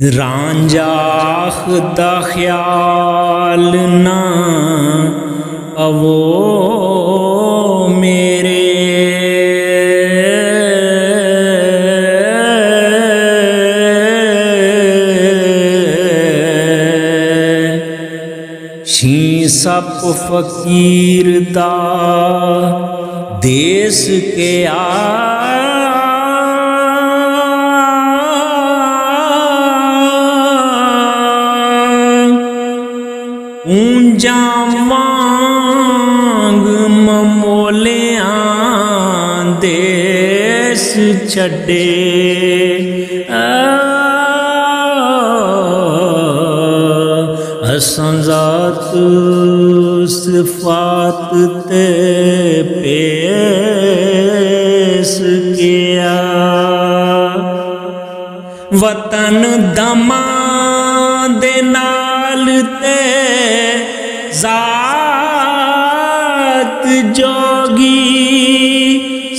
ਰਾਂਝਾ ਖ਼ੁਦਾ ਖ਼ਿਆਲ ਨਾ ਅਵੋ ਮੇਰੇ ਸ਼ੀਂ ਸਪ ਫ਼ਕੀਰ ਦਾ ਦੇਸ ਕੇ ऊंजा मांग ममोलियां देस छड़े असां ज़ात सिफ़ात ते पेश किया वतन दमा दे नाल ते ज़ात जोगी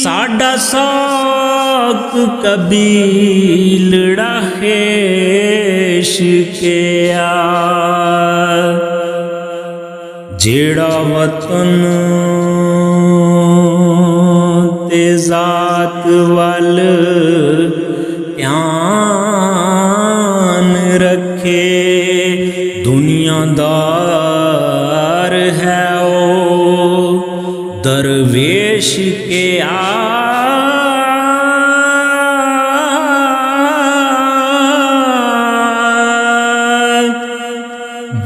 साडा सौक कबीलड़ा खेश किया जेड़ा वतन ते ज़ात वल ध्यान रखे दुनियादार है ओ दरवेश के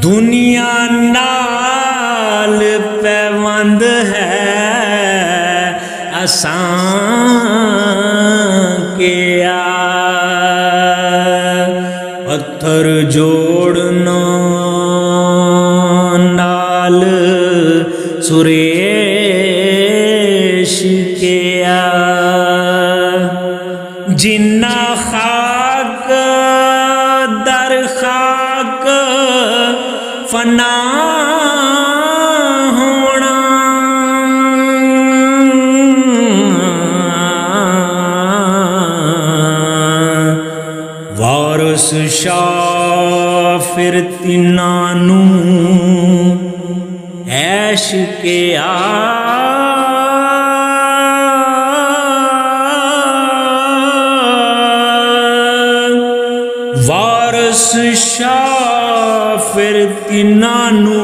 दुनिया नाल पैवंद है असां के पत्थर जोड़ना नाल सुरेश किया जिन्ना खाक दर खाक फना होना वारस शाफिर तिनानू ऐश के वारस शाफिर तिनानू